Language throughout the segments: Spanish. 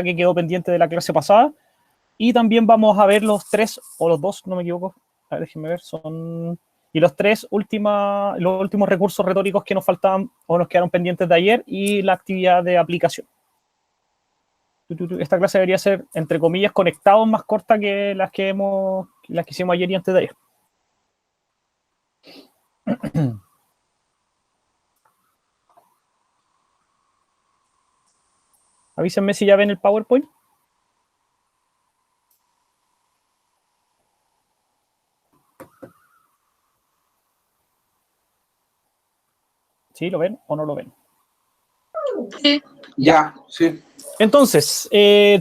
que quedó pendiente de la clase pasada. Y también vamos a ver los 3, o los 2, no me equivoco. A ver, déjenme ver, son... Y los 3 los últimos recursos retóricos que nos faltaban o nos quedaron pendientes de ayer y la actividad de aplicación. Esta clase debería ser, entre comillas, conectados, más corta que las que hicimos ayer y antes de ayer. Avísenme si ya ven el PowerPoint. ¿Sí? ¿Lo ven o no lo ven? Sí. Ya, sí. Entonces,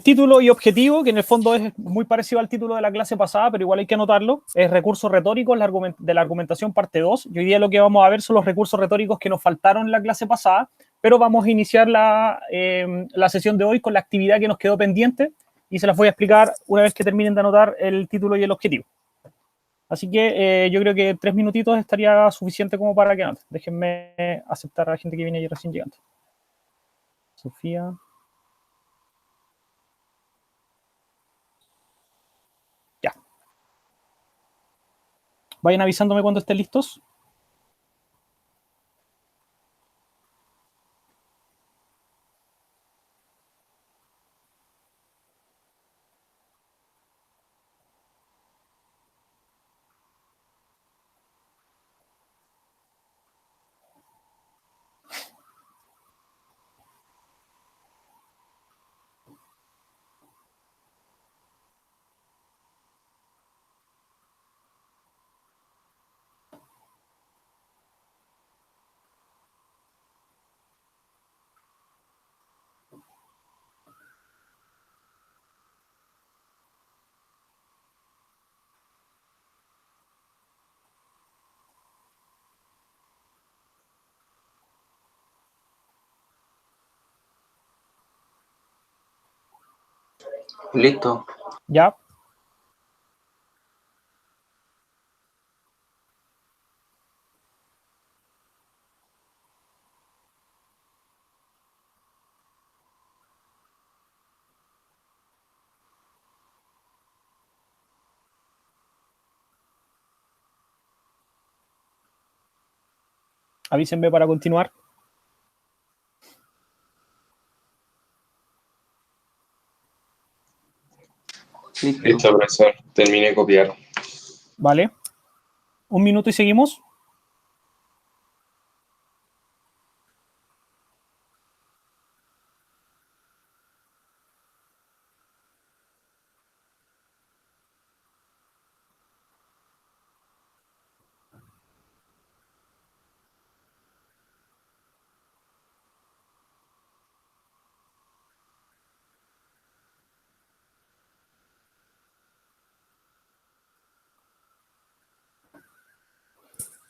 título y objetivo, que en el fondo es muy parecido al título de la clase pasada, pero igual hay que anotarlo, es recursos retóricos de la argumentación parte 2. Y hoy día lo que vamos a ver son los recursos retóricos que nos faltaron en la clase pasada, pero vamos a iniciar la sesión de hoy con la actividad que nos quedó pendiente y se las voy a explicar una vez que terminen de anotar el título y el objetivo. Así que yo creo que 3 minutitos estaría suficiente como para que anoten. Déjenme aceptar a la gente que viene recién llegando. Sofía... Vayan avisándome cuando estén listos. Listo. Ya. Avísenme para continuar. Listo, profesor. Terminé de copiar. Vale. 1 minuto y seguimos.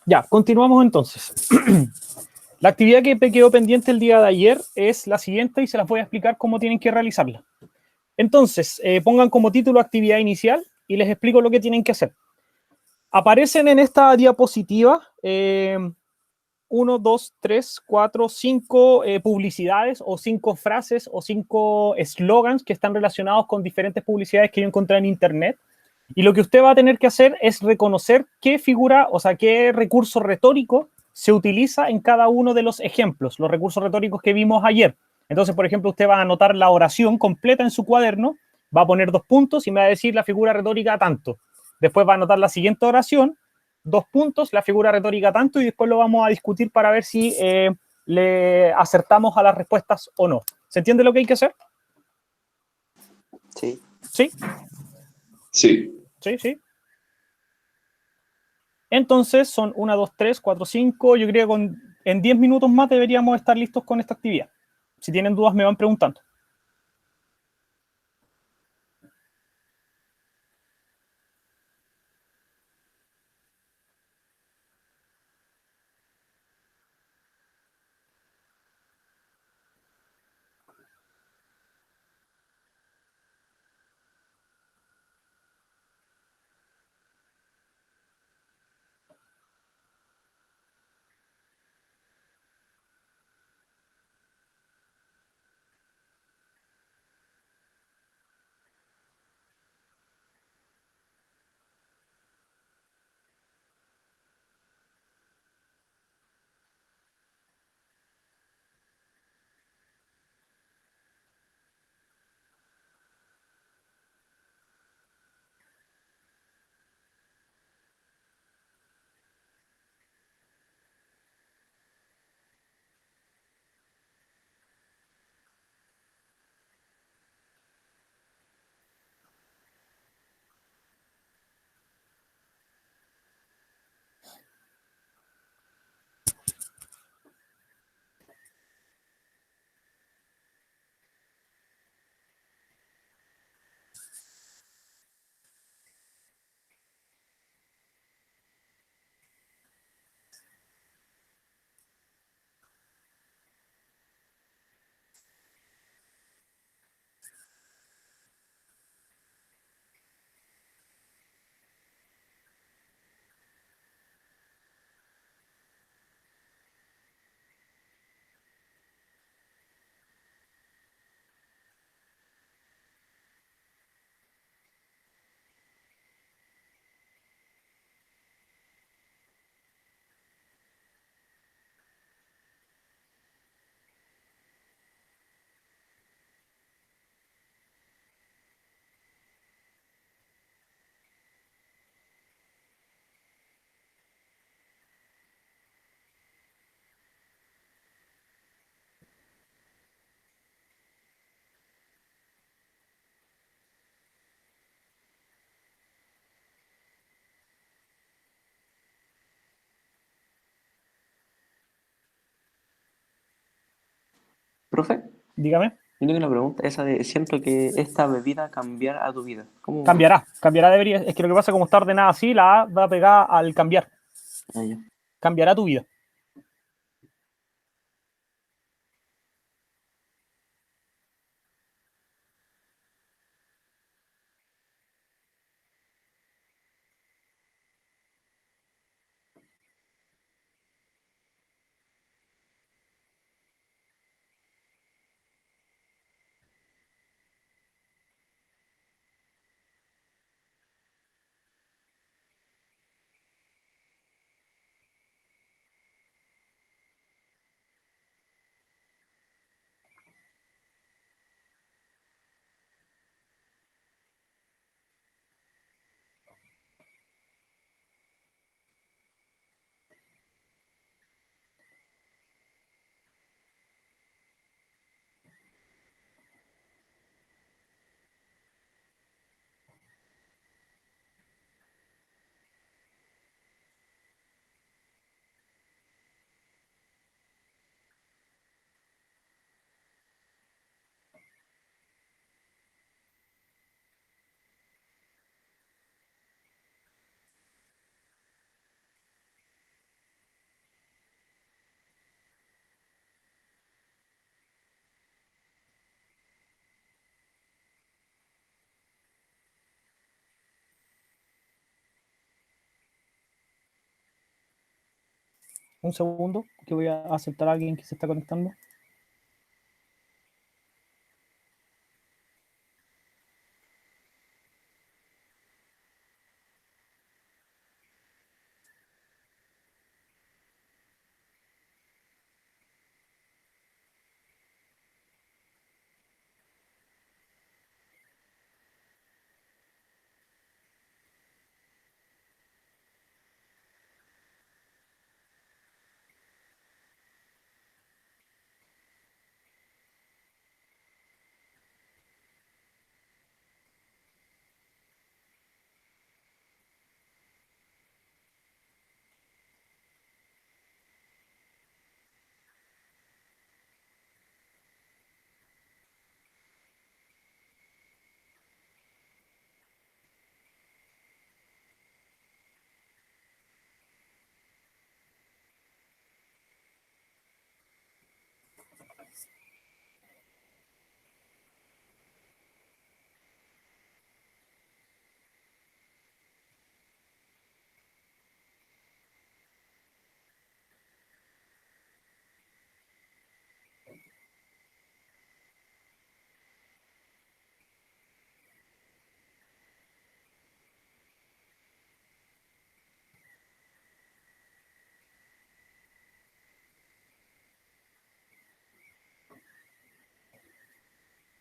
Ya, continuamos entonces. La actividad que quedó pendiente el día de ayer es la siguiente y se las voy a explicar cómo tienen que realizarla. Entonces, pongan como título actividad inicial y les explico lo que tienen que hacer. Aparecen en esta diapositiva 1, 2, 3, 4, 5 publicidades o 5 frases o 5 eslogans que están relacionados con diferentes publicidades que yo encontré en internet. Y lo que usted va a tener que hacer es reconocer qué figura, o sea, qué recurso retórico se utiliza en cada uno de los ejemplos, los recursos retóricos que vimos ayer. Entonces, por ejemplo, usted va a anotar la oración completa en su cuaderno, va a poner 2 puntos y me va a decir la figura retórica tanto. Después va a anotar la siguiente oración, 2 puntos, la figura retórica tanto, y después lo vamos a discutir para ver si le acertamos a las respuestas o no. ¿Se entiende lo que hay que hacer? Sí. ¿Sí? Sí. Sí, sí. Entonces son 1, 2, 3, 4, 5. Yo creo que en 10 minutos más deberíamos estar listos con esta actividad. Si tienen dudas me van preguntando. Profe, Dígame. yo tengo una pregunta, esa de siento que esta bebida cambiará a tu vida. ¿Cómo? Cambiará, debería. Es que lo que pasa, como está ordenada así, la A va pegada al cambiar. Ah, ya. Cambiará tu vida. Un segundo, que voy a aceptar a alguien que se está conectando.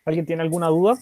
¿Alguien tiene alguna duda?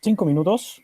Cinco minutos.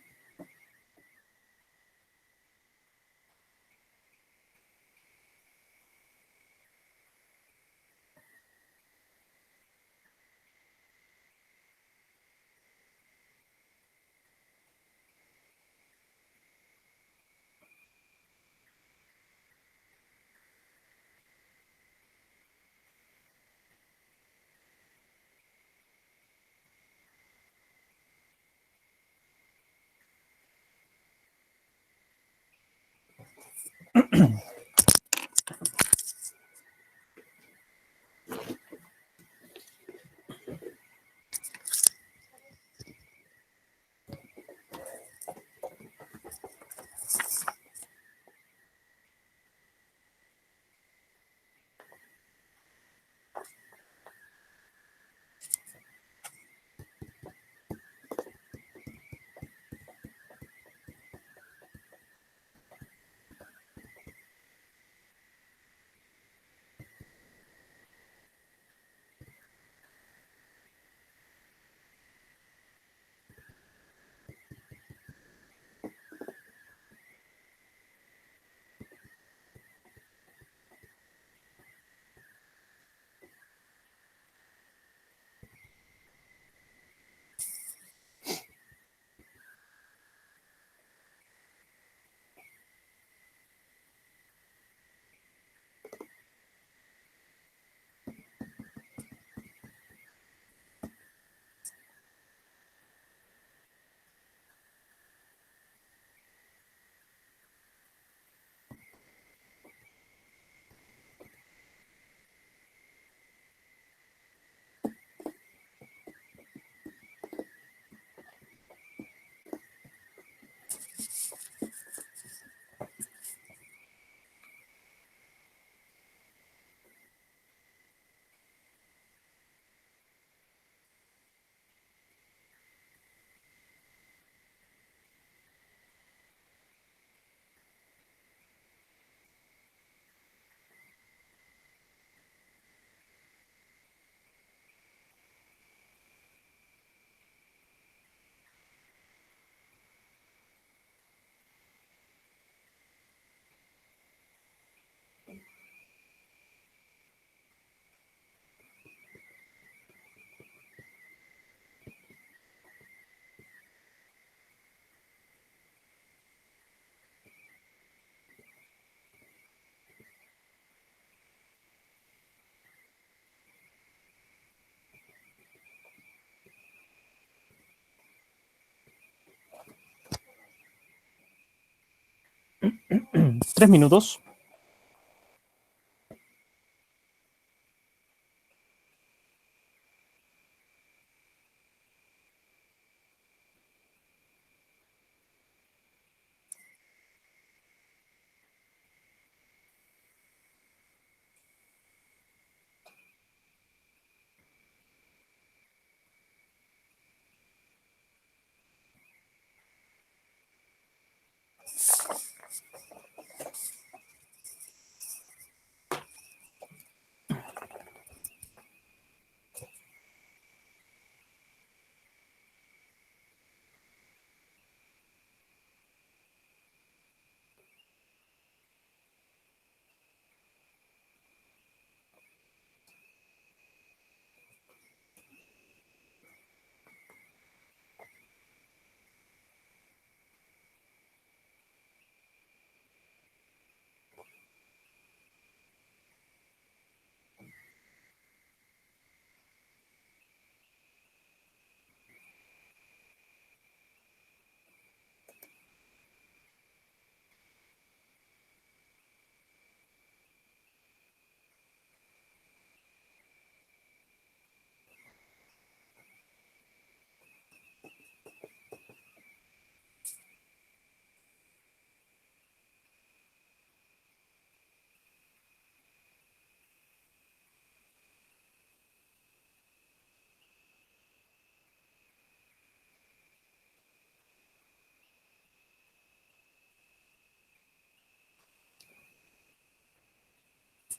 3 minutos.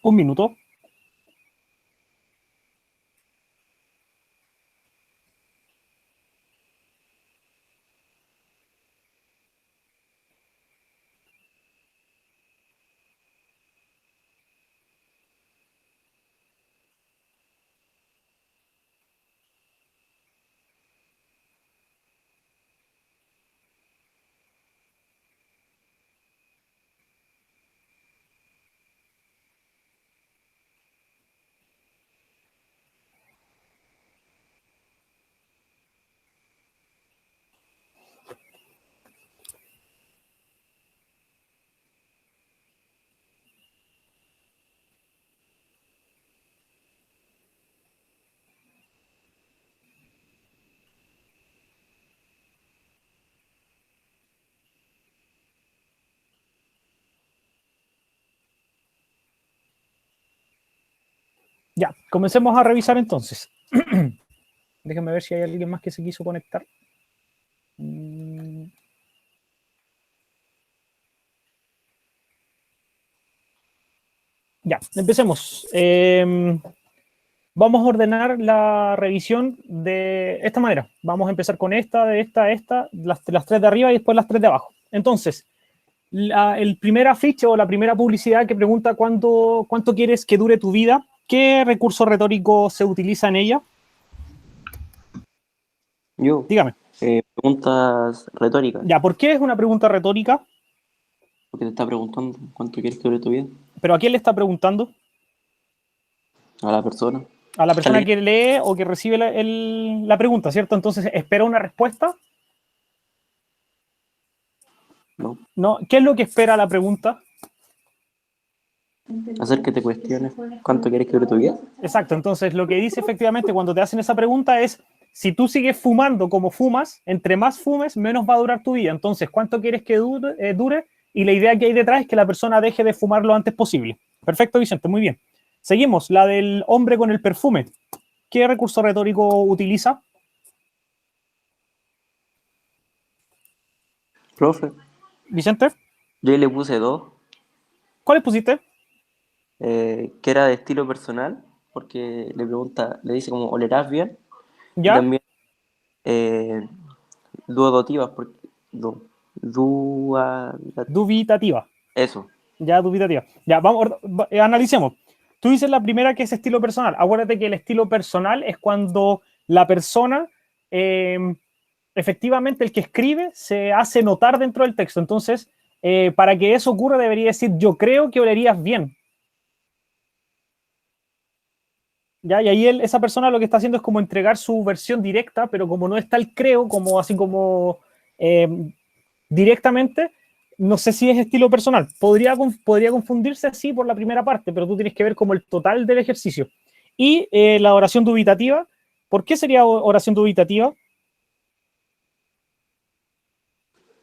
Un minuto. Ya, comencemos a revisar entonces. Déjenme ver si hay alguien más que se quiso conectar. Ya, empecemos. Vamos a ordenar la revisión de esta manera. Vamos a empezar con esta, las 3 de arriba y después las 3 de abajo. Entonces, el primer afiche o la primera publicidad que pregunta cuánto quieres que dure tu vida, ¿qué recurso retórico se utiliza en ella? Yo. Dígame. Preguntas retóricas. Ya, ¿por qué es una pregunta retórica? Porque te está preguntando cuánto quieres que dure tu vida. ¿Pero a quién le está preguntando? A la persona. A la persona que lee o que recibe la pregunta, ¿cierto? Entonces, ¿espera una respuesta? No. No. ¿Qué es lo que espera la pregunta? Hacer que te cuestiones cuánto quieres que dure tu vida. Exacto, entonces lo que dice efectivamente cuando te hacen esa pregunta es, si tú sigues fumando como fumas, entre más fumes, menos va a durar tu vida. Entonces, ¿cuánto quieres que dure? Y la idea que hay detrás es que la persona deje de fumar lo antes posible. Perfecto, Vicente, muy bien. Seguimos, la del hombre con el perfume. ¿Qué recurso retórico utiliza? Profe. Vicente. Yo le puse 2. ¿Cuáles pusiste? Que era de estilo personal, porque le pregunta, le dice como, ¿olerás bien? ¿Ya? Y también duodativas, porque dubitativa. Eso. Ya, dubitativa. Ya, vamos, analicemos. Tú dices la primera que es estilo personal. Acuérdate que el estilo personal es cuando la persona, efectivamente el que escribe, se hace notar dentro del texto. Entonces, para que eso ocurra, debería decir, yo creo que olerías bien. ¿Ya? Y ahí esa persona lo que está haciendo es como entregar su versión directa, pero como no está el creo, como así como directamente, no sé si es estilo personal. Podría confundirse así por la primera parte, pero tú tienes que ver como el total del ejercicio. Y la oración dubitativa, ¿por qué sería oración dubitativa?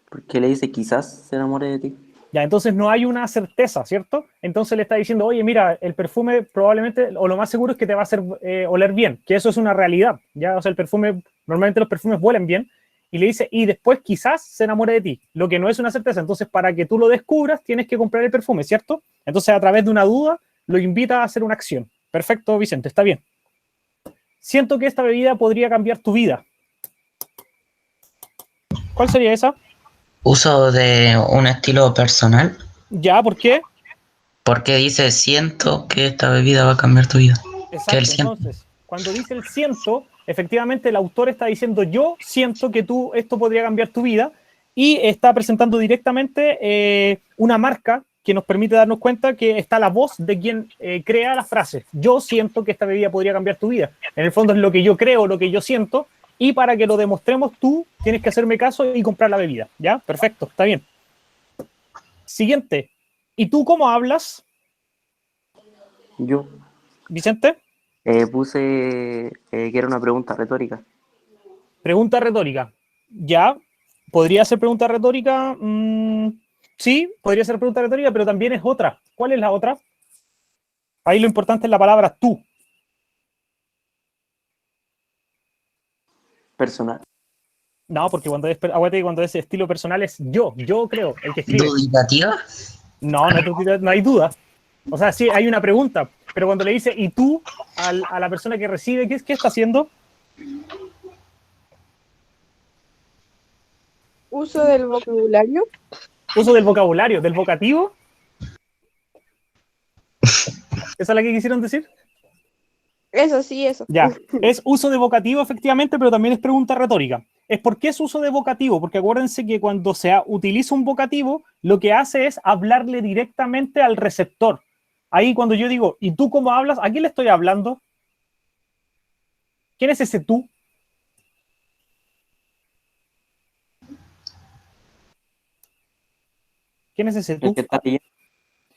Porque le dice quizás se enamore de ti. Ya, entonces no hay una certeza, ¿cierto? Entonces le está diciendo, oye, mira, el perfume probablemente, o lo más seguro es que te va a hacer oler bien, que eso es una realidad, ¿ya? O sea, el perfume, normalmente los perfumes huelen bien, y le dice, y después quizás se enamore de ti, lo que no es una certeza. Entonces, para que tú lo descubras, tienes que comprar el perfume, ¿cierto? Entonces, a través de una duda, lo invita a hacer una acción. Perfecto, Vicente, está bien. Siento que esta bebida podría cambiar tu vida. ¿Cuál sería esa? Uso de un estilo personal Ya, ¿por qué? porque dice siento que esta bebida va a cambiar tu vida. Que él Exacto, siente. entonces, cuando dice el siento, efectivamente el autor está diciendo yo siento que esto podría cambiar tu vida, y está presentando directamente una marca que nos permite darnos cuenta que está la voz de quien crea la frase. Yo siento que esta bebida podría cambiar tu vida. En el fondo es lo que yo creo, lo que yo siento, y para que lo demostremos tú tienes que hacerme caso y comprar la bebida. ¿Ya? Perfecto, está bien. Siguiente. ¿Y tú cómo hablas, Yo Vicente? puse que era una pregunta retórica. Pregunta retórica. Ya, podría ser pregunta retórica. Sí, podría ser pregunta retórica, pero también es otra. ¿Cuál es la otra? Ahí lo importante es la palabra tú. Personal. No, porque acuérdate que cuando es estilo personal es yo creo, el que escribe. ¿Dubitativa? No, no hay duda. O sea, sí, hay una pregunta, pero cuando le dice ¿y tú? A la persona que recibe, ¿qué está haciendo? Uso del vocabulario. Uso del vocabulario, del vocativo. ¿Esa es la que quisieron decir? Eso sí, eso. Ya, es uso de vocativo efectivamente, pero también es pregunta retórica. ¿Por qué es uso de vocativo? Porque acuérdense que cuando se utiliza un vocativo, lo que hace es hablarle directamente al receptor. Ahí cuando yo digo, ¿y tú cómo hablas? ¿A quién le estoy hablando? ¿Quién es ese tú? ¿Quién es ese tú? El que está leyendo.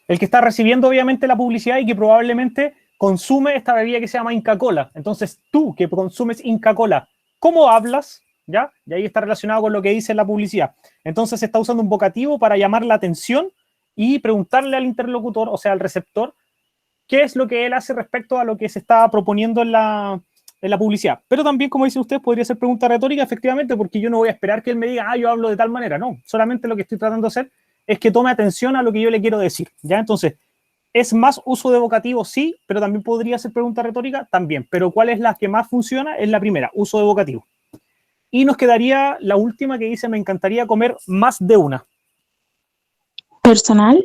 El que está recibiendo obviamente la publicidad y que probablemente consume esta bebida que se llama Inca Kola. Entonces, tú que consumes Inca Kola, ¿cómo hablas? ¿Ya? Y ahí está relacionado con lo que dice la publicidad. Entonces, se está usando un vocativo para llamar la atención y preguntarle al interlocutor, o sea, al receptor, qué es lo que él hace respecto a lo que se está proponiendo en la publicidad. Pero también, como dice usted, podría ser pregunta retórica, efectivamente, porque yo no voy a esperar que él me diga, yo hablo de tal manera. No, solamente lo que estoy tratando de hacer es que tome atención a lo que yo le quiero decir. ¿Ya? Entonces, ¿es más uso de vocativo? Sí, pero también podría ser pregunta retórica, también. Pero ¿cuál es la que más funciona? Es la primera, uso de vocativo. Y nos quedaría la última que dice, me encantaría comer más de una. Personal.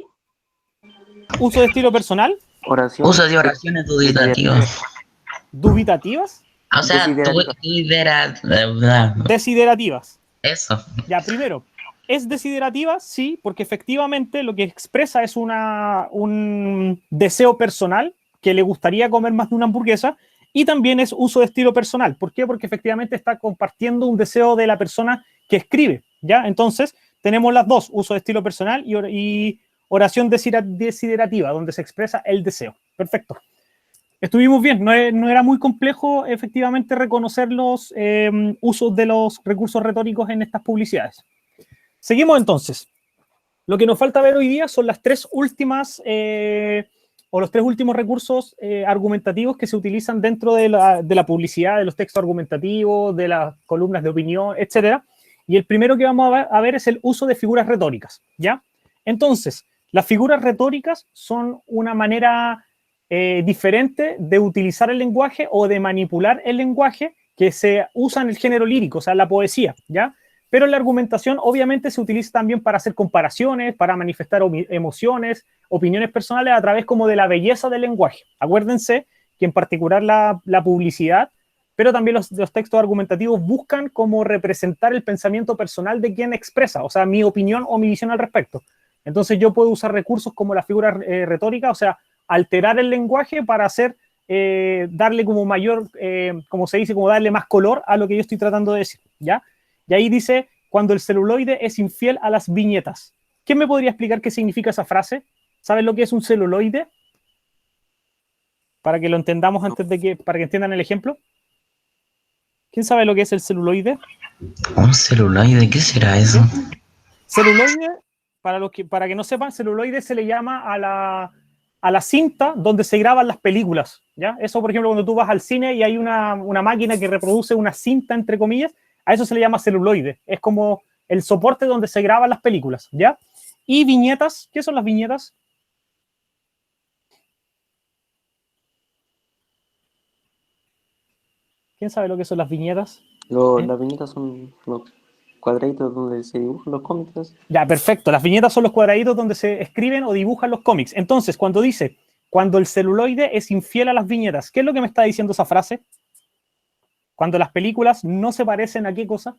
Uso de estilo personal. Oración. Uso de oraciones dubitativas. Dubitativas. O sea, Desiderativas. Eso. Ya, primero, ¿es desiderativa? Sí, porque efectivamente lo que expresa es un deseo personal que le gustaría comer más de una hamburguesa, y también es uso de estilo personal. ¿Por qué? Porque efectivamente está compartiendo un deseo de la persona que escribe, ¿ya? Entonces, tenemos las dos, uso de estilo personal y oración desiderativa, donde se expresa el deseo. Perfecto. Estuvimos bien, no era muy complejo efectivamente reconocer los usos de los recursos retóricos en estas publicidades. Seguimos entonces. Lo que nos falta ver hoy día son las tres últimas o los tres últimos recursos argumentativos que se utilizan dentro de la publicidad, de los textos argumentativos, de las columnas de opinión, etc. Y el primero que vamos a ver es el uso de figuras retóricas, ¿ya? Entonces, las figuras retóricas son una manera diferente de utilizar el lenguaje o de manipular el lenguaje que se usa en el género lírico, o sea, la poesía, ¿ya? Pero la argumentación obviamente se utiliza también para hacer comparaciones, para manifestar emociones, opiniones personales a través como de la belleza del lenguaje. Acuérdense que en particular la publicidad, pero también los textos argumentativos buscan como representar el pensamiento personal de quien expresa, o sea, mi opinión o mi visión al respecto. Entonces yo puedo usar recursos como la figura retórica, o sea, alterar el lenguaje para hacer, darle como mayor, como se dice, como darle más color a lo que yo estoy tratando de decir, ¿ya? Y ahí dice, cuando el celuloide es infiel a las viñetas. ¿quién me podría explicar qué significa esa frase? ¿Saben lo que es un celuloide? Para que lo entendamos para que entiendan el ejemplo. ¿Quién sabe lo que es el celuloide? ¿Un celuloide? ¿Qué será eso? Celuloide, para que no sepan, celuloide se le llama a la cinta donde se graban las películas, ¿ya? Eso, por ejemplo, cuando tú vas al cine y hay una máquina que reproduce una cinta, entre comillas, a eso se le llama celuloide. Es como el soporte donde se graban las películas, ¿ya? Y viñetas, ¿qué son las viñetas? ¿Quién sabe lo que son las viñetas? Las viñetas son los cuadraditos donde se dibujan los cómics. Ya, perfecto. Las viñetas son los cuadraditos donde se escriben o dibujan los cómics. Entonces, cuando dice, cuando el celuloide es infiel a las viñetas, ¿qué es lo que me está diciendo esa frase? Cuando las películas no se parecen a qué cosa?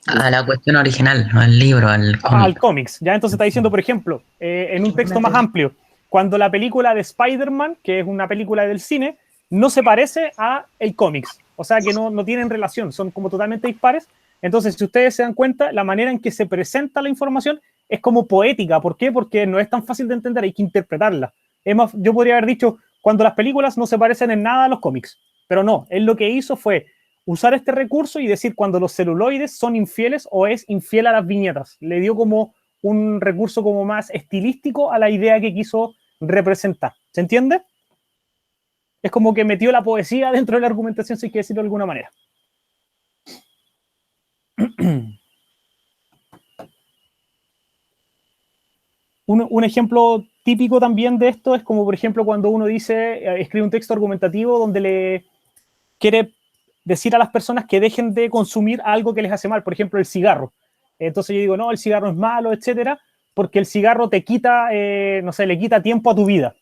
A la cuestión original, al libro, al cómic. Al cómics. Ya, entonces está diciendo, por ejemplo, en un texto más amplio, cuando la película de Spider-Man, que es una película del cine, no se parece a el cómics. O sea, que no tienen relación, son como totalmente dispares. Entonces, si ustedes se dan cuenta, la manera en que se presenta la información es como poética. ¿Por qué? Porque no es tan fácil de entender, hay que interpretarla. Es más, yo podría haber dicho, cuando las películas no se parecen en nada a los cómics. Pero no, él lo que hizo fue usar este recurso y decir cuando los celuloides son infieles o es infiel a las viñetas. Le dio como un recurso como más estilístico a la idea que quiso representar. ¿Se entiende? Es como que metió la poesía dentro de la argumentación, si hay que decirlo de alguna manera. Un ejemplo típico también de esto es como, por ejemplo, cuando uno dice, escribe un texto argumentativo donde le quiere decir a las personas que dejen de consumir algo que les hace mal, por ejemplo, el cigarro. Entonces yo digo, no, el cigarro es malo, etcétera, porque el cigarro te quita, no sé, le quita tiempo a tu vida.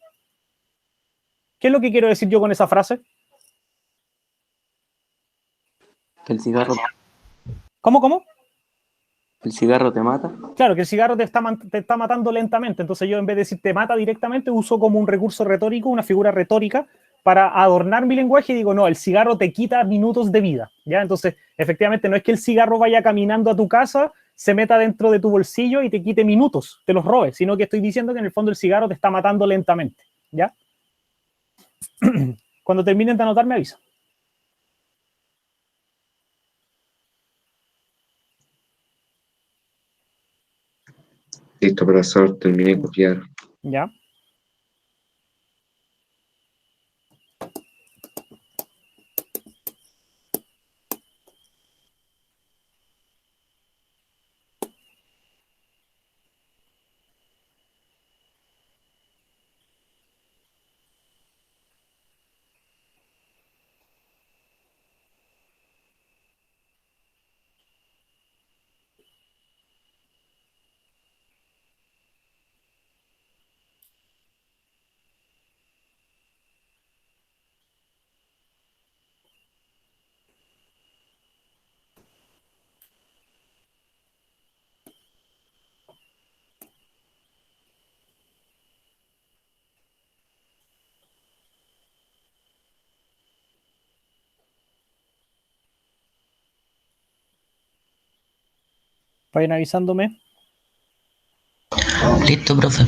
¿Qué es lo que quiero decir yo con esa frase? Que el cigarro, ¿Cómo? el cigarro te mata. Claro, que el cigarro te está matando lentamente. Entonces yo en vez de decir te mata directamente, uso como un recurso retórico, una figura retórica para adornar mi lenguaje y digo, no, el cigarro te quita minutos de vida. ¿Ya? Entonces, efectivamente, no es que el cigarro vaya caminando a tu casa, se meta dentro de tu bolsillo y te quite minutos, te los robe, sino que estoy diciendo que en el fondo el cigarro te está matando lentamente. ¿Ya? Cuando terminen de anotar, me avisa. Listo, profesor, terminé de copiar. ¿Ya? Vayan avisándome. Listo, profe.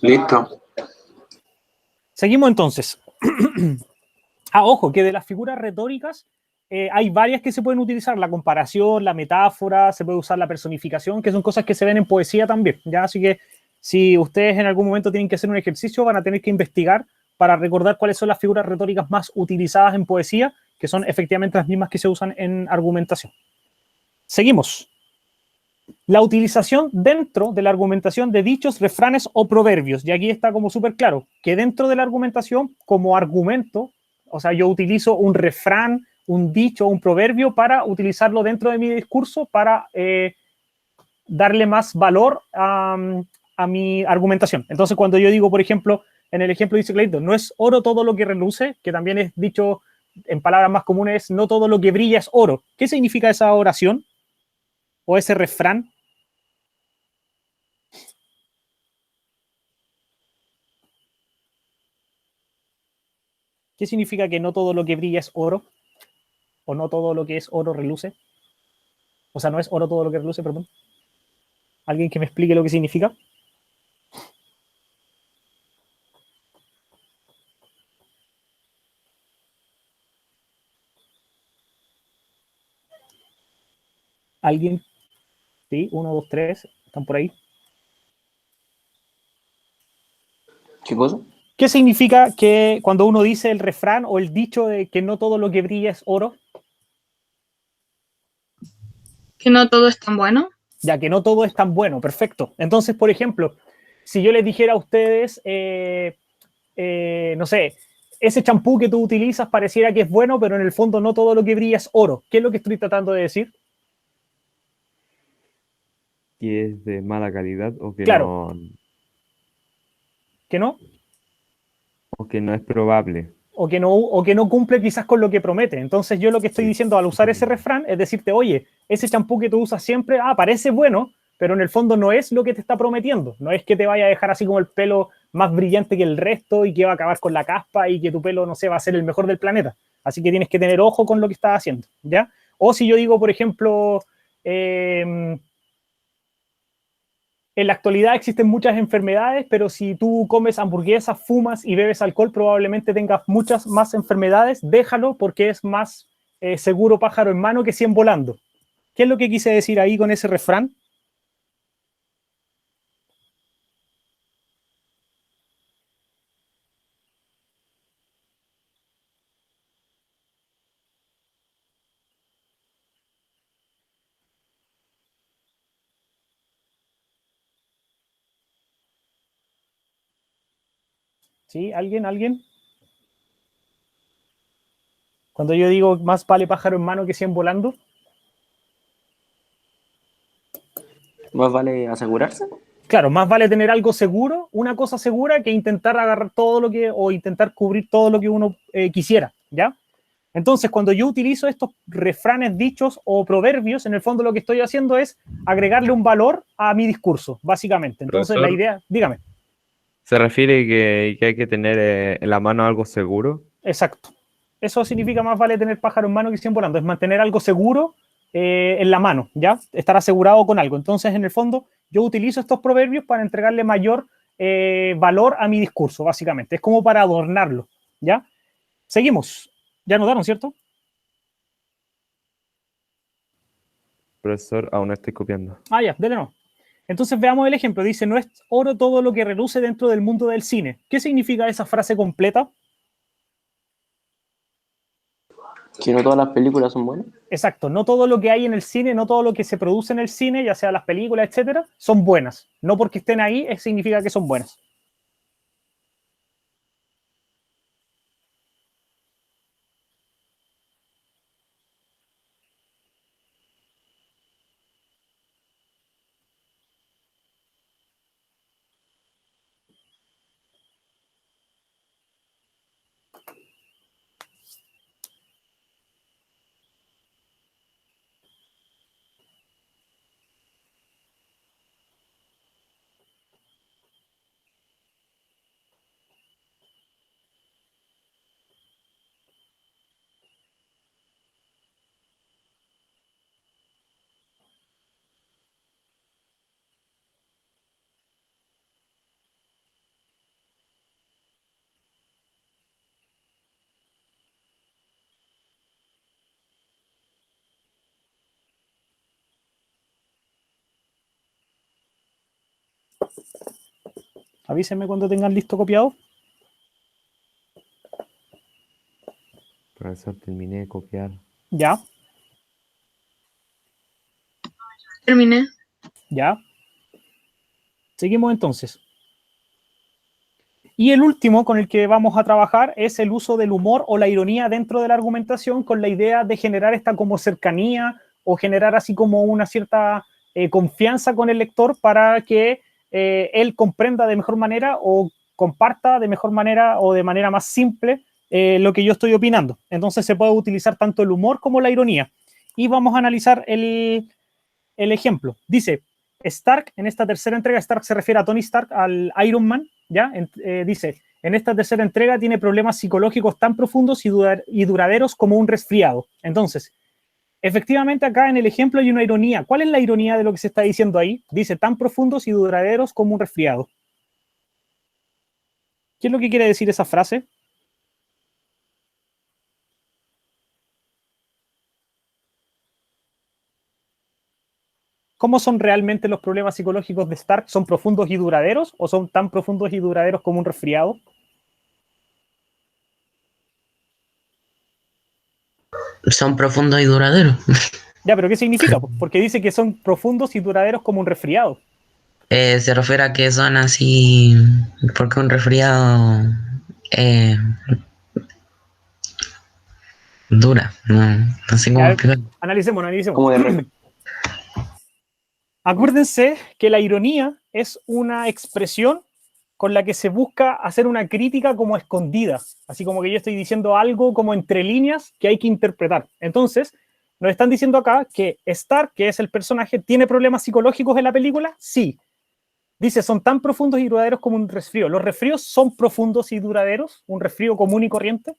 Listo. Seguimos entonces. Ojo, que de las figuras retóricas hay varias que se pueden utilizar, la comparación, la metáfora, se puede usar la personificación, que son cosas que se ven en poesía también, ¿ya? Así que si ustedes en algún momento tienen que hacer un ejercicio, van a tener que investigar para recordar cuáles son las figuras retóricas más utilizadas en poesía, que son efectivamente las mismas que se usan en argumentación. Seguimos. La utilización dentro de la argumentación de dichos, refranes o proverbios. Y aquí está como súper claro que dentro de la argumentación, como argumento, o sea, yo utilizo un refrán, un dicho, un proverbio para utilizarlo dentro de mi discurso para darle más valor a mi argumentación. Entonces, cuando yo digo, por ejemplo, en el ejemplo dice Clayton, no es oro todo lo que reluce, que también es dicho en palabras más comunes, no todo lo que brilla es oro. ¿Qué significa esa oración? O ese refrán. ¿Qué significa que no todo lo que brilla es oro? ¿O no todo lo que es oro reluce? O sea, no es oro todo lo que reluce, perdón. ¿Alguien que me explique lo que significa? ¿Alguien? Sí, 1, 2, 3, ¿están por ahí? ¿Qué cosa? ¿Qué significa que cuando uno dice el refrán o el dicho de que no todo lo que brilla es oro? Que no todo es tan bueno. Ya que no todo es tan bueno, perfecto. Entonces, por ejemplo, si yo les dijera a ustedes, no sé, ese champú que tú utilizas pareciera que es bueno, pero en el fondo no todo lo que brilla es oro. ¿Qué es lo que estoy tratando de decir? Que es de mala calidad o que Claro. no, ¿Que no? o que no es probable. O que no cumple quizás con lo que promete. Entonces yo lo que estoy Sí. diciendo al usar ese refrán es decirte, oye, ese champú que tú usas siempre, parece bueno, pero en el fondo no es lo que te está prometiendo. No es que te vaya a dejar así como el pelo más brillante que el resto y que va a acabar con la caspa y que tu pelo, no sé, va a ser el mejor del planeta. Así que tienes que tener ojo con lo que estás haciendo, ¿ya? O si yo digo, por ejemplo, en la actualidad existen muchas enfermedades, pero si tú comes hamburguesas, fumas y bebes alcohol, probablemente tengas muchas más enfermedades. Déjalo porque es más seguro pájaro en mano que 100 volando. ¿Qué es lo que quise decir ahí con ese refrán? ¿Sí? ¿Alguien? ¿Alguien? Cuando yo digo más vale pájaro en mano que 100 volando. ¿Más vale asegurarse? Claro, más vale tener algo seguro, una cosa segura, que intentar agarrar todo lo que, o intentar cubrir todo lo que uno quisiera, ¿ya? Entonces, cuando yo utilizo estos refranes, dichos o proverbios, en el fondo lo que estoy haciendo es agregarle un valor a mi discurso, básicamente. Entonces, la Profesor. idea, dígame. ¿Se refiere que hay que tener en la mano algo seguro? Exacto. Eso significa más vale tener pájaro en mano que 100 volando, es mantener algo seguro en la mano, ¿ya? Estar asegurado con algo. Entonces, en el fondo, yo utilizo estos proverbios para entregarle mayor valor a mi discurso, básicamente. Es como para adornarlo, ¿ya? Seguimos. Ya notaron, ¿cierto? Profesor, aún no estoy copiando. Ya, dele no. Entonces veamos el ejemplo. Dice, no es oro todo lo que reluce dentro del mundo del cine. ¿Qué significa esa frase completa? Que no todas las películas son buenas. Exacto, no todo lo que hay en el cine, no todo lo que se produce en el cine, ya sea las películas, etcétera, son buenas. No porque estén ahí significa que son buenas. Avísenme cuando tengan listo copiado. Profesor, terminé de copiar. Ya, Terminé. ya. Seguimos entonces. Y el último con el que vamos a trabajar es el uso del humor o la ironía dentro de la argumentación, con la idea de generar esta como cercanía o generar así como una cierta confianza con el lector para que él comprenda de mejor manera o comparta de mejor manera o de manera más simple lo que yo estoy opinando. Entonces se puede utilizar tanto el humor como la ironía. Y vamos a analizar el ejemplo. Dice, Stark, en esta tercera entrega, Stark se refiere a Tony Stark, al Iron Man, ¿ya? Dice, en esta tercera entrega tiene problemas psicológicos tan profundos y duraderos como un resfriado. Entonces, efectivamente acá en el ejemplo hay una ironía. ¿Cuál es la ironía de lo que se está diciendo ahí? Dice, tan profundos y duraderos como un resfriado. ¿Qué es lo que quiere decir esa frase? ¿Cómo son realmente los problemas psicológicos de Stark? ¿Son profundos y duraderos o son tan profundos y duraderos como un resfriado? Son profundos y duraderos. Ya, pero ¿qué significa? Porque dice que son profundos y duraderos como un resfriado. Se refiere a que son así, porque un resfriado eh, dura, no sé cómo Ya, explicarlo. analicemos. Como de Acuérdense que la ironía es una expresión con la que se busca hacer una crítica como escondida, así como que yo estoy diciendo algo como entre líneas que hay que interpretar. Entonces, nos están diciendo acá que Stark, que es el personaje, ¿tiene problemas psicológicos en la película? Sí. Dice, son tan profundos y duraderos como un resfrío. ¿Los resfríos son profundos y duraderos? ¿Un resfrío común y corriente?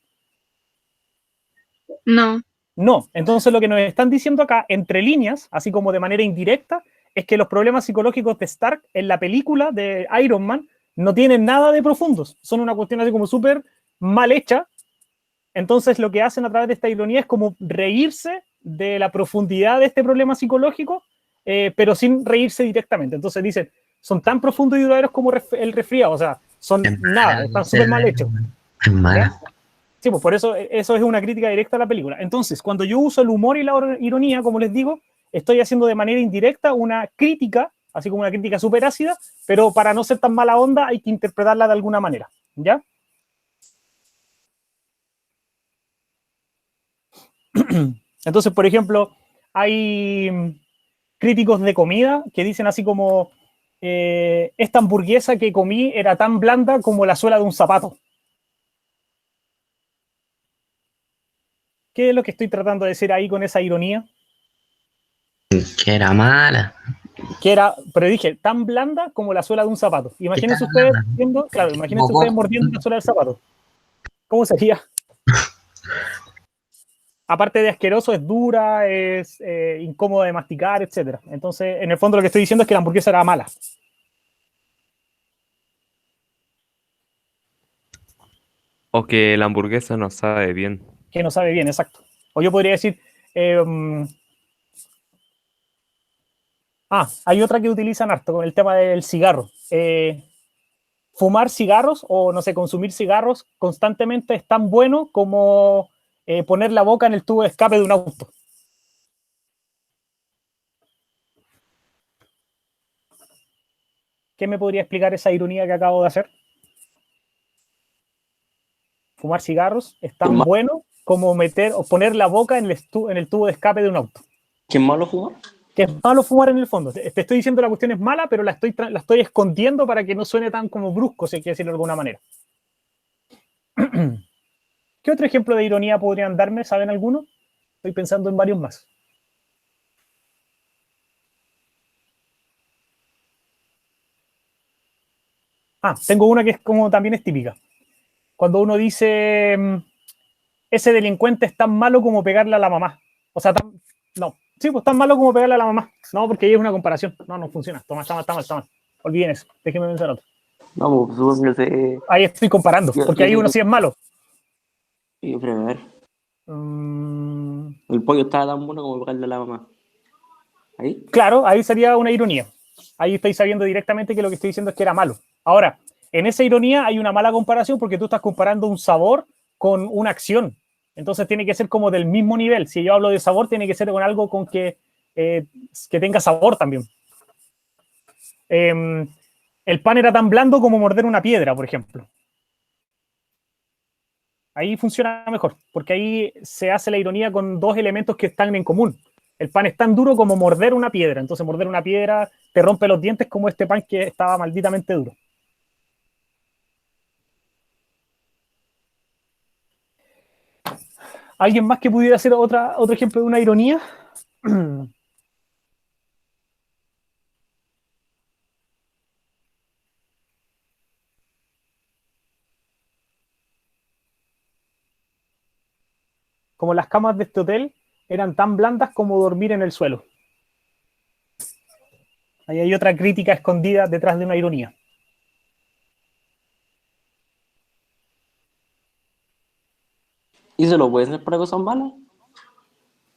No. No. Entonces lo que nos están diciendo acá, entre líneas, así como de manera indirecta, es que los problemas psicológicos de Stark en la película de Iron Man no tienen nada de profundos. Son una cuestión así como súper mal hecha. Entonces lo que hacen a través de esta ironía es como reírse de la profundidad de este problema psicológico, pero sin reírse directamente. Entonces dicen, son tan profundos y duraderos como el resfriado, o sea, son nada, están súper mal hechos. Es mala. Sí, pues por eso eso es una crítica directa a la película. Entonces, cuando yo uso el humor y la ironía, como les digo, estoy haciendo de manera indirecta una crítica, así como una crítica súper ácida, pero para no ser tan mala onda hay que interpretarla de alguna manera, ¿ya? Entonces, por ejemplo, hay críticos de comida que dicen así como, esta hamburguesa que comí era tan blanda como la suela de un zapato. ¿Qué es lo que estoy tratando de decir ahí con esa ironía? Que era mala. Que era, pero dije, tan blanda como la suela de un zapato. Imagínense Tan ustedes blanda. viendo, claro, imagínense ustedes mordiendo la suela del zapato. ¿Cómo sería? Aparte de asqueroso, es dura, es incómoda de masticar, etc. Entonces, en el fondo lo que estoy diciendo es que la hamburguesa era mala. O que la hamburguesa no sabe bien. Que no sabe bien, exacto. O yo podría decir, hay otra que utilizan harto con el tema del cigarro. Fumar cigarros o, no sé, consumir cigarros constantemente es tan bueno como poner la boca en el tubo de escape de un auto. ¿Qué me podría explicar esa ironía que acabo de hacer? Fumar cigarros es tan bueno como meter o poner la boca en el tubo de escape de un auto. ¿Qué malo fumar? Que es malo fumar en el fondo. Te estoy diciendo la cuestión es mala, pero la estoy escondiendo para que no suene tan como brusco, si hay que decirlo de alguna manera. ¿Qué otro ejemplo de ironía podrían darme? ¿Saben alguno? Estoy pensando en varios más. Tengo una que es como también es típica. Cuando uno dice, ese delincuente es tan malo como pegarle a la mamá. O sea, no. Sí, pues tan malo como pegarle a la mamá. No, porque ahí es una comparación. No funciona. Está mal. Olviden eso. Déjenme pensar otro. No, pues supongo que Ahí estoy comparando, porque ahí uno sí es malo. Y pero a ver. El pollo estaba tan bueno como pegarle a la mamá. ¿Ahí? Claro, ahí sería una ironía. Ahí estáis sabiendo directamente que lo que estoy diciendo es que era malo. Ahora, en esa ironía hay una mala comparación porque tú estás comparando un sabor con una acción. Entonces tiene que ser como del mismo nivel. Si yo hablo de sabor, tiene que ser con algo con que tenga sabor también. El pan era tan blando como morder una piedra, por ejemplo. Ahí funciona mejor, porque ahí se hace la ironía con dos elementos que están en común. El pan es tan duro como morder una piedra. Entonces morder una piedra te rompe los dientes como este pan que estaba malditamente duro. ¿Alguien más que pudiera hacer otro ejemplo de una ironía? Como las camas de este hotel eran tan blandas como dormir en el suelo. Ahí hay otra crítica escondida detrás de una ironía. ¿Y se lo pueden ser para cosas malas?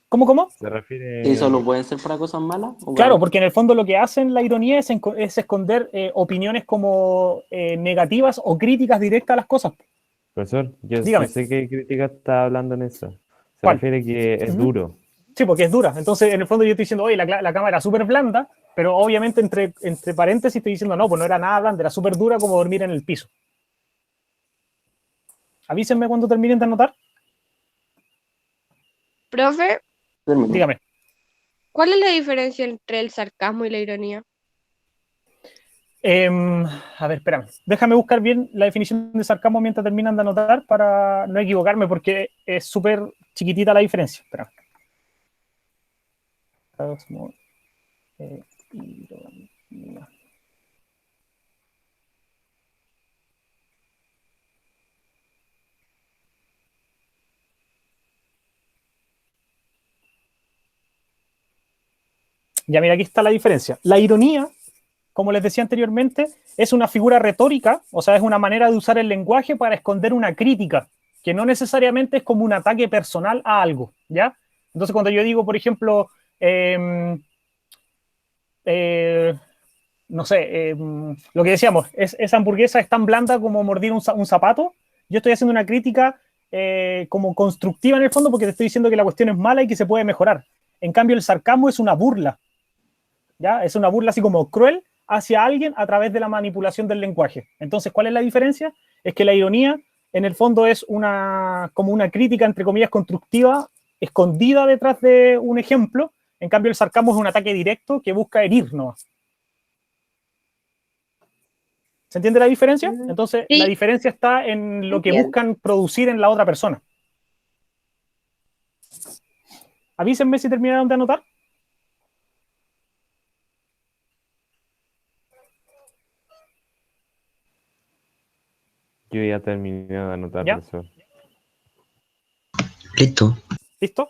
¿Cómo? Se refiere. ¿Y solo pueden ser para cosas malas? ¿O Claro, para- porque en el fondo lo que hacen la ironía es esconder opiniones como negativas o críticas directas a las cosas. Profesor, yo Dígame. sé qué crítica está hablando en eso. Se ¿Cuál? refiere que es Ujú. duro. Sí, porque es dura. Entonces, en el fondo yo estoy diciendo, oye, la cámara es súper blanda, pero obviamente entre paréntesis estoy diciendo, no, pues no era nada blanda, era súper dura como dormir en el piso. Avísenme cuando terminen de anotar. Profe, Termine. Dígame. ¿cuál es la diferencia entre el sarcasmo y la ironía? A ver, espérame. Déjame buscar bien la definición de sarcasmo mientras terminan de anotar para no equivocarme, porque es súper chiquitita la diferencia. Espérame. Sarcasmo, ironía. Ya mira, aquí está la diferencia. La ironía, como les decía anteriormente, es una figura retórica, o sea, es una manera de usar el lenguaje para esconder una crítica, que no necesariamente es como un ataque personal a algo, ¿ya? Entonces, cuando yo digo, por ejemplo, eh, no sé, lo que decíamos, esa hamburguesa es tan blanda como mordir un zapato, yo estoy haciendo una crítica como constructiva en el fondo porque te estoy diciendo que la cuestión es mala y que se puede mejorar. En cambio, el sarcasmo es una burla, ¿ya? Es una burla así como cruel hacia alguien a través de la manipulación del lenguaje. Entonces, ¿cuál es la diferencia? Es que la ironía, en el fondo, es como una crítica, entre comillas, constructiva, escondida detrás de un ejemplo. En cambio, el sarcasmo es un ataque directo que busca herirnos. ¿Se entiende la diferencia? Entonces, la Sí, diferencia está en lo que entiendo. buscan producir en la otra persona. Avísenme si terminaron de anotar. Yo ya terminé de anotar, ¿Ya? profesor. Listo. ¿Listo?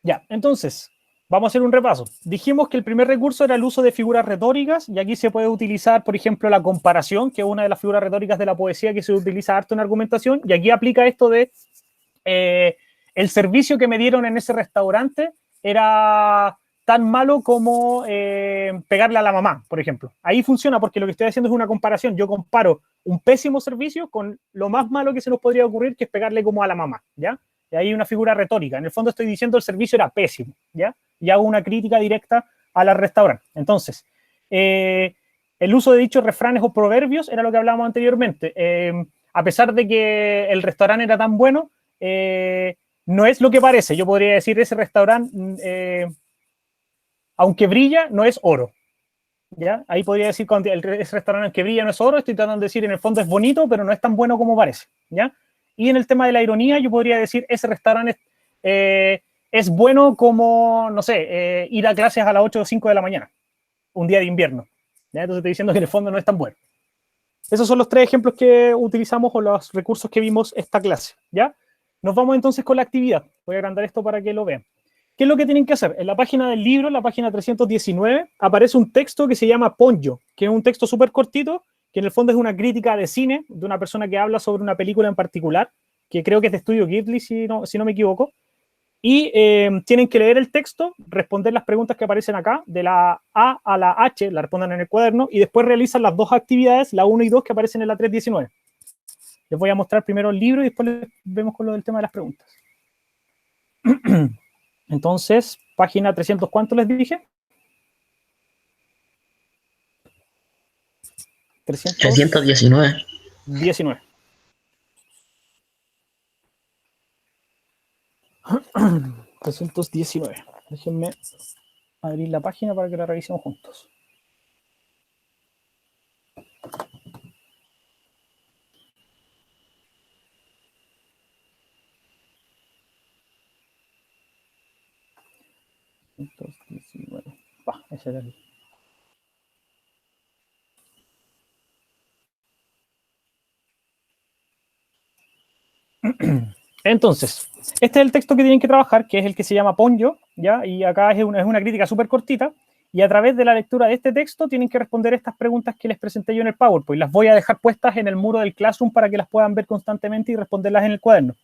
Ya, entonces, vamos a hacer un repaso. Dijimos que el primer recurso era el uso de figuras retóricas, y aquí se puede utilizar, por ejemplo, la comparación, que es una de las figuras retóricas de la poesía que se utiliza harto en argumentación, y aquí aplica esto de el servicio que me dieron en ese restaurante era tan malo como pegarle a la mamá, por ejemplo. Ahí funciona porque lo que estoy haciendo es una comparación. Yo comparo un pésimo servicio con lo más malo que se nos podría ocurrir, que es pegarle como a la mamá, ¿ya? Y ahí hay una figura retórica. En el fondo estoy diciendo el servicio era pésimo, ¿ya? Y hago una crítica directa a la restaurante. Entonces, el uso de dichos refranes o proverbios era lo que hablábamos anteriormente. A pesar de que el restaurante era tan bueno, no es lo que parece. Yo podría decir, ese restaurante, aunque brilla, no es oro. ¿Ya? Ahí podría decir, cuando ese restaurante que brilla no es oro, estoy tratando de decir, en el fondo es bonito, pero no es tan bueno como parece. ¿Ya? Y en el tema de la ironía, yo podría decir, ese restaurante es bueno como, no sé, ir a clases a las 8 o 5 de la mañana, un día de invierno. ¿Ya? Entonces estoy diciendo que en el fondo no es tan bueno. Esos son los tres ejemplos que utilizamos o los recursos que vimos esta clase, ¿ya? Nos vamos entonces con la actividad. Voy a agrandar esto para que lo vean. ¿Qué es lo que tienen que hacer? En la página del libro, en la página 319, aparece un texto que se llama Ponyo, que es un texto súper cortito, que en el fondo es una crítica de cine, de una persona que habla sobre una película en particular, que creo que es de Estudio Ghibli, si no me equivoco. Y tienen que leer el texto, responder las preguntas que aparecen acá, de la A a la H, la respondan en el cuaderno, y después realizan las dos actividades, la 1 y 2, que aparecen en la 319. Les voy a mostrar primero el libro y después les vemos con lo del tema de las preguntas. Entonces, página 300, ¿cuánto les dije? 319. 19. Déjenme abrir la página para que la revisemos juntos. Ese era el Entonces, este es el texto que tienen que trabajar, que es el que se llama Ponyo, ¿ya? Y acá es una crítica súper cortita, y a través de la lectura de este texto tienen que responder estas preguntas que les presenté yo en el PowerPoint. Las voy a dejar puestas en el muro del Classroom para que las puedan ver constantemente y responderlas en el cuaderno.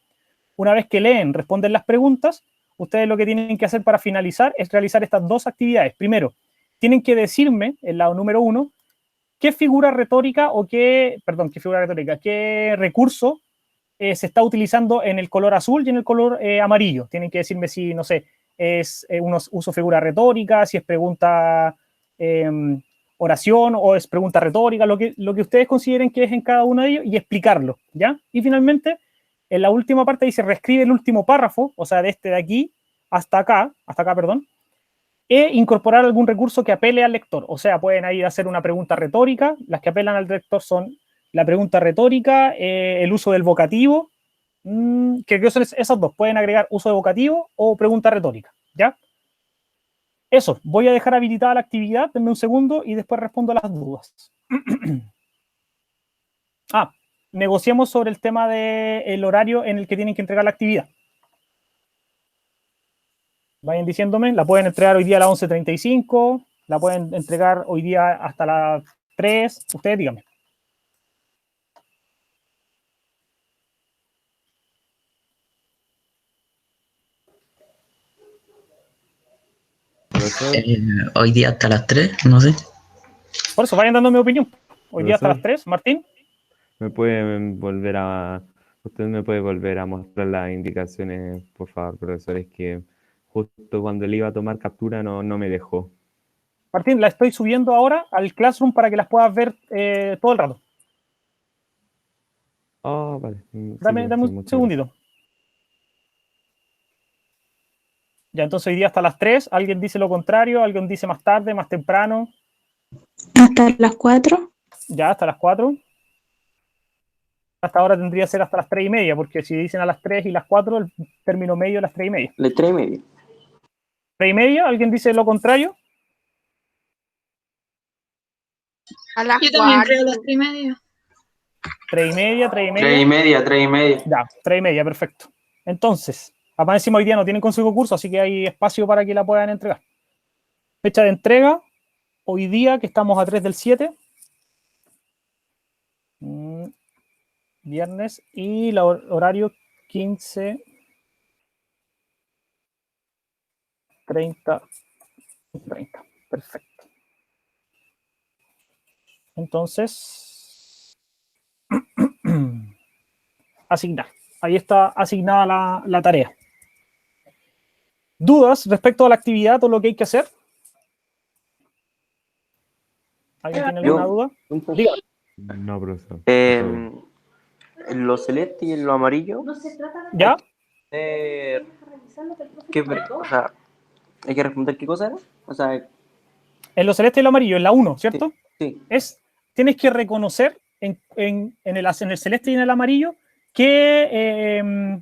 Una vez que leen, responden las preguntas, ustedes lo que tienen que hacer para finalizar es realizar estas dos actividades. Primero, tienen que decirme, el lado número 1, qué figura retórica qué recurso se está utilizando en el color azul y en el color amarillo. Tienen que decirme si, no sé, es uso figura retórica, si es pregunta oración o es pregunta retórica, lo que ustedes consideren que es en cada uno de ellos y explicarlo, ¿ya? Y finalmente, en la última parte dice, reescribe el último párrafo, o sea, de este de aquí hasta acá, perdón, e incorporar algún recurso que apele al lector. O sea, pueden ahí hacer una pregunta retórica. Las que apelan al lector son la pregunta retórica, el uso del vocativo, que creo que son esas dos. Pueden agregar uso de vocativo o pregunta retórica, ¿ya? Eso, voy a dejar habilitada la actividad, denme un segundo y después respondo a las dudas. Negociamos sobre el tema del horario en el que tienen que entregar la actividad. Vayan diciéndome, la pueden entregar hoy día a las 11:35, la pueden entregar hoy día hasta las 3, ustedes díganme. Hoy día hasta las 3, no sé. Por eso, vayan dando mi opinión. Hoy día hasta Profesor. las 3, Martín. Usted me puede volver a mostrar las indicaciones, por favor, profesor, es que justo cuando le iba a tomar captura no me dejó. Martín, la estoy subiendo ahora al Classroom para que las puedas ver todo el rato. Vale. Dame un segundito. Ya, entonces hoy día hasta las 3, alguien dice lo contrario, alguien dice más tarde, más temprano. Hasta las 4. Ya, hasta las 4. Hasta ahora tendría que ser hasta las 3:30, porque si dicen a las 3 y las 4, el término medio es las 3:30. Las 3:30. 3:30, ¿alguien dice lo contrario? A las Yo también 4. creo las 3:30. 3:30. 3:30. Ya, 3:30, perfecto. Entonces, aparte encima hoy día no tienen consejo curso, así que hay espacio para que la puedan entregar. Fecha de entrega, hoy día que estamos a 3/7. Viernes, y el horario 15:30. Perfecto. Entonces, asignar. Ahí está asignada la tarea. ¿Dudas respecto a la actividad o lo que hay que hacer? ¿Alguien tiene alguna duda? Dígame. No, profesor. En lo celeste y en lo amarillo. ¿Ya? O sea, ¿hay que responder qué cosa era? O sea, En lo celeste y lo amarillo, en la 1, ¿cierto? sí. Tienes que reconocer en el celeste y en el amarillo qué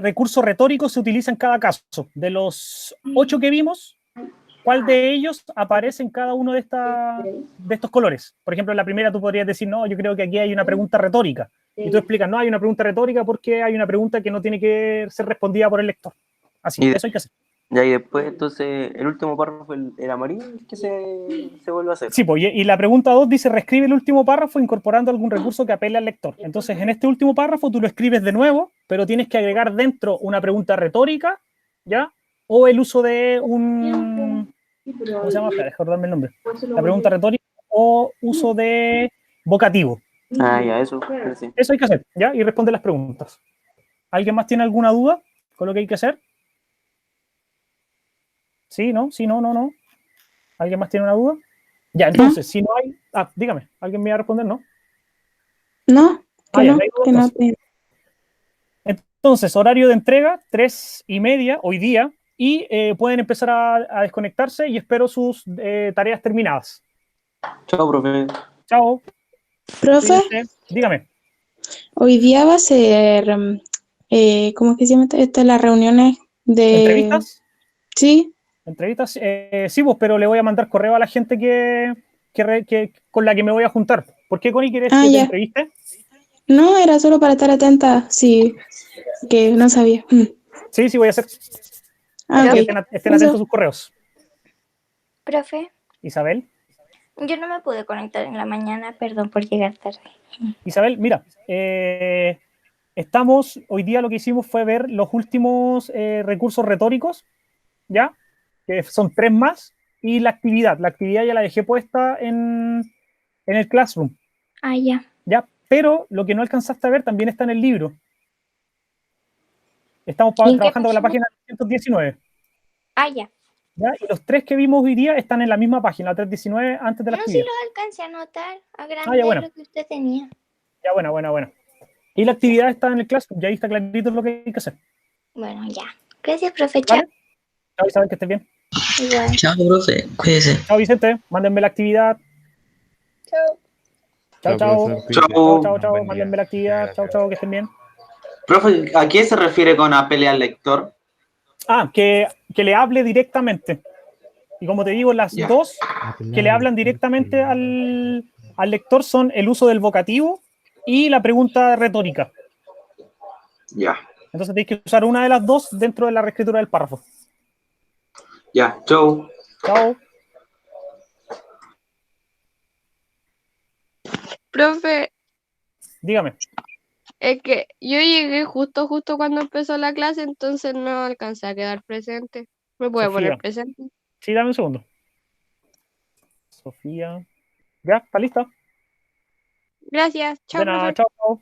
recurso retórico se utiliza en cada caso. De los 8 que vimos, ¿cuál de ellos aparece en cada uno de estos colores? Por ejemplo, en la primera tú podrías decir, no, yo creo que aquí hay una pregunta retórica. Y tú explicas, no, hay una pregunta retórica porque hay una pregunta que no tiene que ser respondida por el lector. Así, eso hay que hacer. Ya, y después, entonces, el último párrafo, el amarillo, el que se vuelve a hacer. Sí, pues, y la pregunta 2 dice, reescribe el último párrafo incorporando algún recurso que apele al lector. Entonces, en este último párrafo tú lo escribes de nuevo, pero tienes que agregar dentro una pregunta retórica, ¿ya? O el uso de un... ¿Cómo se llama? Espera, deja acordarme el nombre. La pregunta retórica o uso de vocativo. Ya, eso. Sí. Eso hay que hacer, ¿ya? Y responde las preguntas. ¿Alguien más tiene alguna duda con lo que hay que hacer? ¿Sí, no? ¿Sí, no, no, no? ¿Alguien más tiene una duda? Ya, entonces, si no hay... dígame, ¿alguien me va a responder? ¿No? No, que ya, no, no hay duda, que no. entonces. Entonces, horario de entrega, 3:30 hoy día, y pueden empezar a desconectarse y espero sus tareas terminadas. Chao, profe. Chao. Profe, Dígame. hoy día va a ser, ¿cómo es que se llama esto? Las reuniones de... ¿Entrevistas? Sí. ¿Entrevistas? Sí, pues, pero le voy a mandar correo a la gente que con la que me voy a juntar. ¿Por qué, Connie, quieres que te entreviste? No, era solo para estar atenta, sí, que no sabía. Sí, sí, voy a hacer. Ah, ok. Estén atentos a sus correos. Profe, Isabel. yo no me pude conectar en la mañana, perdón por llegar tarde. Isabel, mira, estamos, hoy día lo que hicimos fue ver los últimos recursos retóricos, ¿ya? Que son 3 más, y la actividad. La actividad ya la dejé puesta en el Classroom, Ah, ya. ¿ya? Pero lo que no alcanzaste a ver también está en el libro. Estamos ¿Y en qué trabajando con la página? página 319, Ah, ya. ¿ya? Y los 3 que vimos hoy día están en la misma página, 319, antes de la No, sí actividad. lo alcancé a notar. Ah, Agrandé ya, bueno. lo que usted tenía. Ya, buena. Y la actividad está en el Classroom, ya ahí está clarito lo que hay que hacer. Bueno, ya. Gracias, profe. Chao. ¿Vale? Chao, Isabel, que estés bien. Igual. Chao, profe. Cuídese. Chao, Vicente, mándenme la actividad. Chao. Chao, chao. Chao. Mándenme la actividad. Chao, que estén bien. Profe, ¿a qué se refiere con apele al lector? Ah, que le hable directamente. Y como te digo, las Ya. dos que le hablan directamente al lector son el uso del vocativo y la pregunta retórica. Ya. Entonces tenéis que usar una de las dos dentro de la reescritura del párrafo. Ya, chau. Chao. Profe, Dígame. es que yo llegué justo cuando empezó la clase, entonces no alcancé a quedar presente. ¿Me puede Sofía. poner presente? Sí, dame un segundo. Sofía. Ya, está lista. Gracias. Chao, De nada, profe. chao.